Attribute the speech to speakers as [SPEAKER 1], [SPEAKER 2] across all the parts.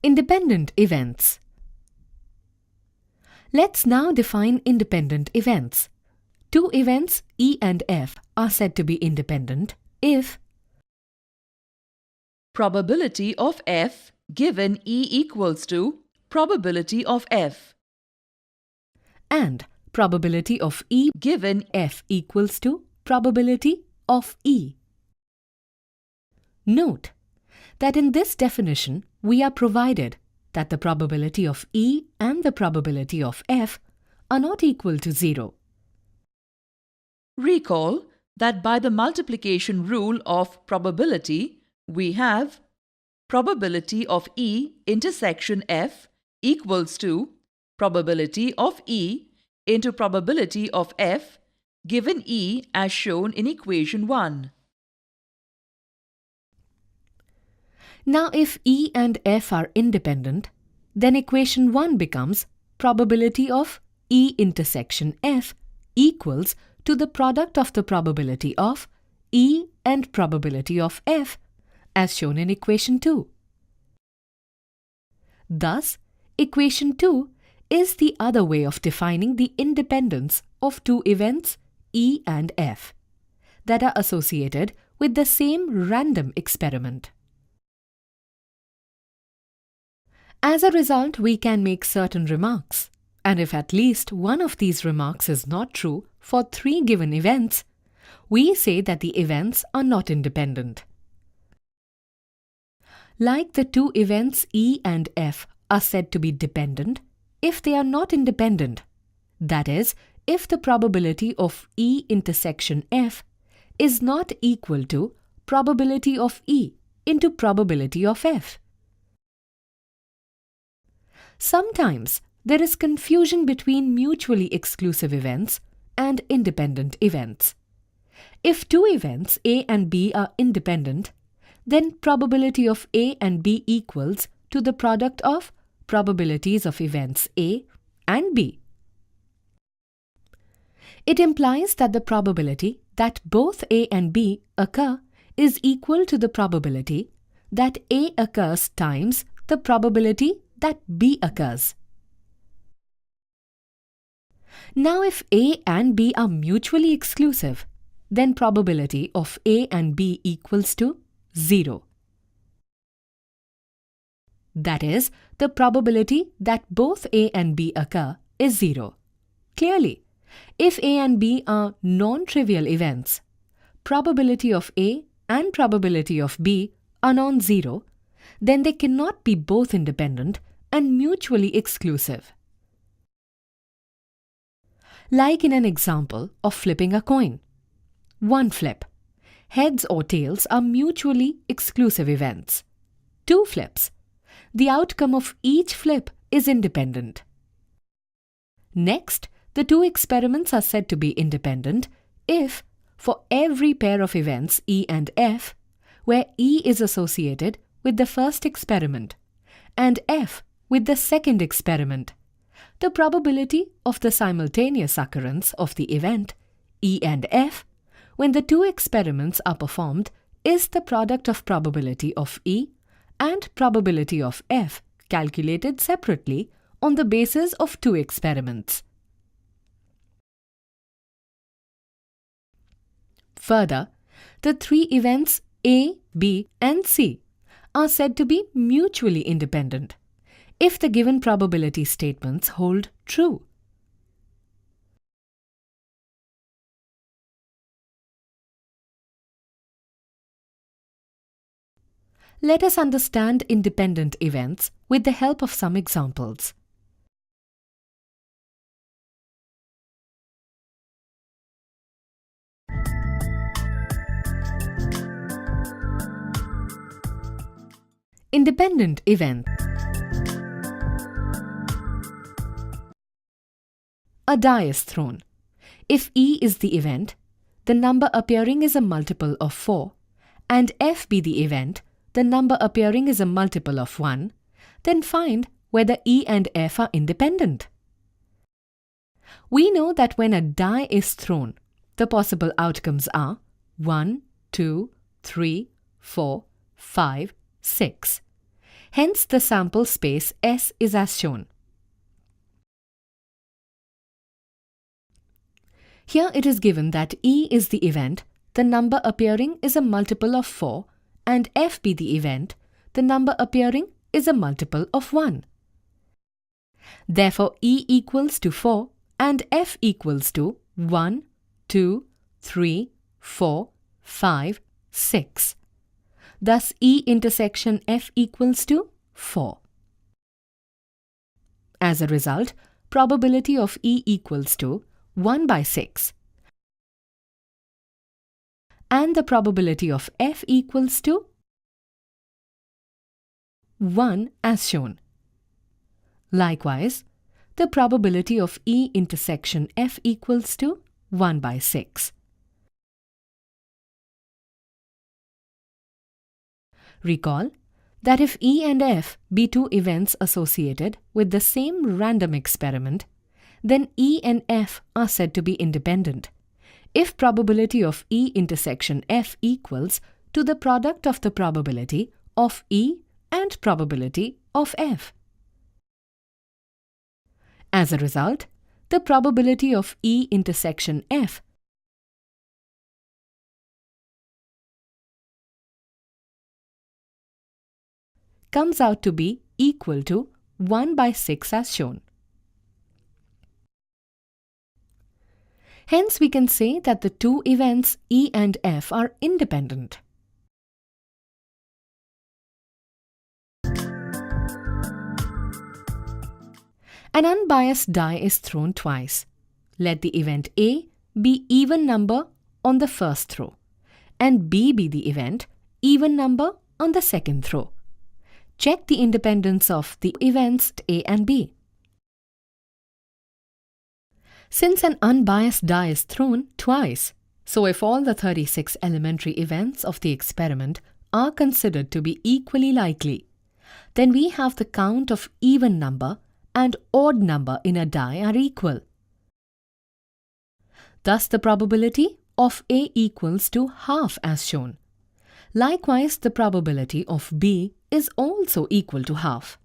[SPEAKER 1] Independent events. Let's now define independent events. Two events E and F are said to be independent if
[SPEAKER 2] probability of F given E equals to probability of F
[SPEAKER 1] and probability of E
[SPEAKER 2] given
[SPEAKER 1] F equals to probability of E. Note that in this definition we are provided that the probability of E and the probability of F are not equal to 0.
[SPEAKER 2] Recall that by the multiplication rule of probability, we have probability of E intersection F equals to probability of E into probability of F given E as shown in equation 1.
[SPEAKER 1] Now if E and F are independent, then equation 1 becomes probability of E intersection F equals to the product of the probability of E and probability of F as shown in equation 2. Thus, equation 2 is the other way of defining the independence of two events E and F that are associated with the same random experiment. As a result, we can make certain remarks, and if at least one of these remarks is not true for 3 given events, we say that the events are not independent. Like the two events E and F are said to be dependent if they are not independent, that is, if the probability of E intersection F is not equal to probability of E into probability of F. Sometimes there is confusion between mutually exclusive events and independent events. If two events A and B are independent, then probability of A and B equals to the product of probabilities of events A and B. It implies that the probability that both A and B occur is equal to the probability that A occurs times the probability that B occurs. Now if A and B are mutually exclusive, then probability of A and B equals to 0. That is, the probability that both A and B occur is 0. Clearly, if A and B are non-trivial events, probability of A and probability of B are non-zero, then they cannot be both independent and mutually exclusive. Like in an example of flipping a coin. One flip, heads or tails are mutually exclusive events. Two flips, the outcome of each flip is independent. Next, the two experiments are said to be independent if, for every pair of events E and F, where E is associated with the first experiment and F with the second experiment, the probability of the simultaneous occurrence of the event E and F when the two experiments are performed is the product of probability of E and probability of F calculated separately on the basis of two experiments. Further, the 3 events A, B, and C are said to be mutually independent if the given probability statements hold true. Let us understand independent events with the help of some examples. Independent event. A die is thrown. If E is the event, the number appearing is a multiple of 4, and F be the event, the number appearing is a multiple of 1, then find whether E and F are independent. We know that when a die is thrown, the possible outcomes are 1, 2, 3, 4, 5, 6. Hence, the sample space S is as shown. Here it is given that E is the event, the number appearing is a multiple of 4, and F be the event, the number appearing is a multiple of 1. Therefore, E equals to 4 and F equals to 1, 2, 3, 4, 5, 6. Thus, E intersection F equals to 4. As a result, probability of E equals to 1 by 6. And the probability of F equals to 1 as shown. Likewise, the probability of E intersection F equals to 1 by 6. Recall that if E and F be two events associated with the same random experiment, then E and F are said to be independent if probability of E intersection F equals to the product of the probability of E and probability of F. As a result, the probability of E intersection F comes out to be equal to 1 by 6 as shown. Hence, we can say that the two events E and F are independent. An unbiased die is thrown twice. Let the event A be even number on the first throw and B be the event even number on the second throw. Check the independence of the events A and B. Since an unbiased die is thrown twice, so if all the 36 elementary events of the experiment are considered to be equally likely, then we have the count of even number and odd number in a die are equal. Thus, the probability of A equals to half as shown. Likewise, the probability of B is also equal to half.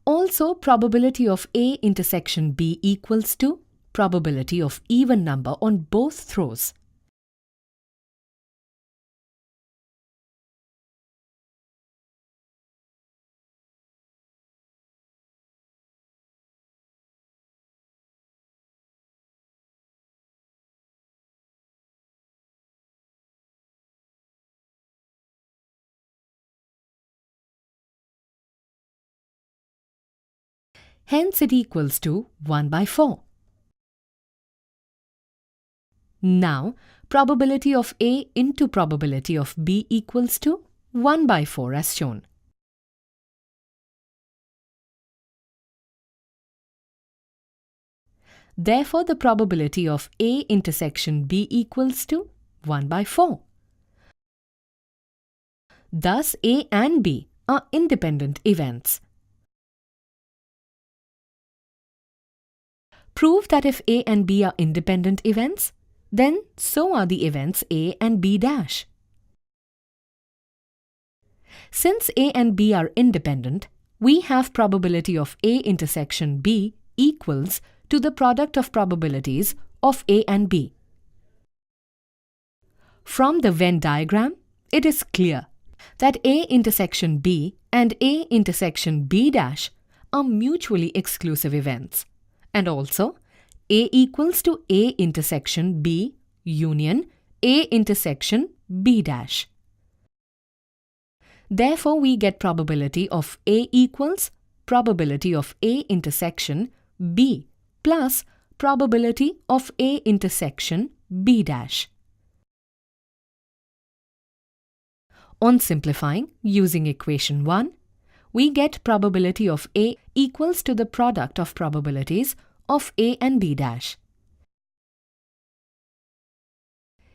[SPEAKER 1] Also, probability of A intersection B equals to probability of even number on both throws. Hence, it equals to 1 by 4. Now, probability of A into probability of B equals to 1 by 4 as shown. Therefore, the probability of A intersection B equals to 1 by 4. Thus, A and B are independent events. Prove that if A and B are independent events, then so are the events A and B dash. Since A and B are independent, we have probability of A intersection B equals to the product of probabilities of A and B. From the Venn diagram, it is clear that A intersection B and A intersection B dash are mutually exclusive events, and also A equals to A intersection B union A intersection B dash. Therefore, we get probability of A equals probability of A intersection B plus probability of A intersection B dash. On simplifying, using equation 1, we get probability of A equals to the product of probabilities of A and B dash.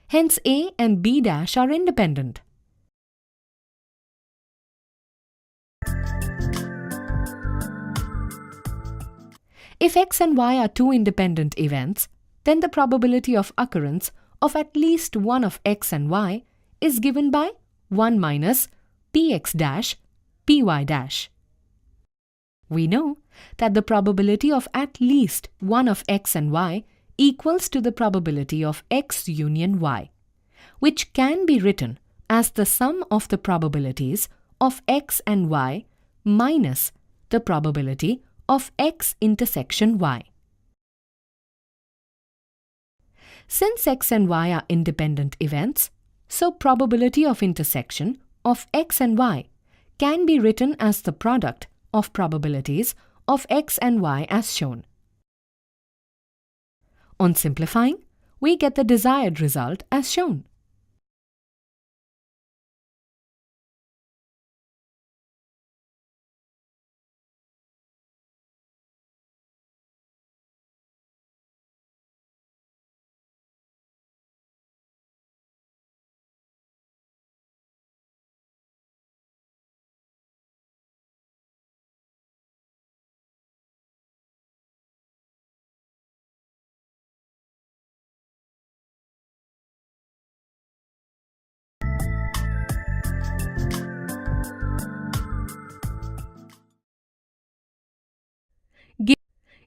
[SPEAKER 1] Hence, A and B dash are independent. If X and Y are two independent events, then the probability of occurrence of at least one of X and Y is given by 1 minus Px dash py dash. We know that the probability of at least one of x and y equals to the probability of x union y, which can be written as the sum of the probabilities of x and y minus the probability of x intersection y. Since x and y are independent events, so probability of intersection of x and y can be written as the product of probabilities of x and y as shown. On simplifying, we get the desired result as shown.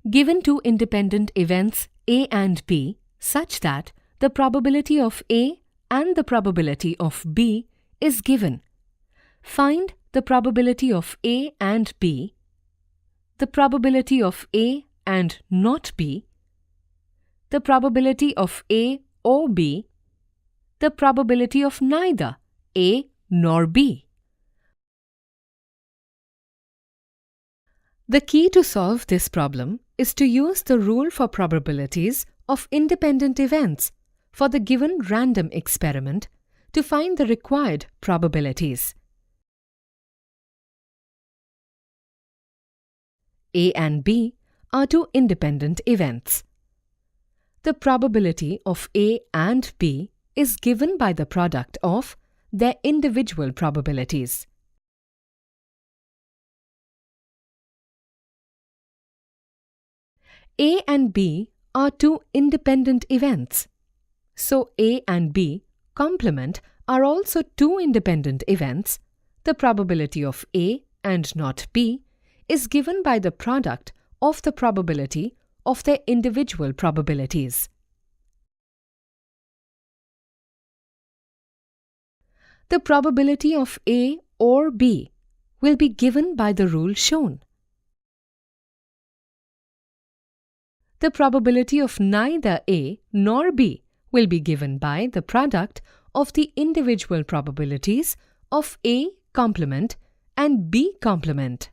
[SPEAKER 1] Given two independent events A and B such that the probability of A and the probability of B is given, find the probability of A and B, the probability of A and not B, the probability of A or B, the probability of neither A nor B. The key to solve this problem is to use the rule for probabilities of independent events for the given random experiment to find the required probabilities. A and B are two independent events. The probability of A and B is given by the product of their individual probabilities. A and B are two independent events, so A and B complement are also two independent events. The probability of A and not B is given by the product of the probability of their individual probabilities. The probability of A or B will be given by the rule shown. The probability of neither A nor B will be given by the product of the individual probabilities of A complement and B complement.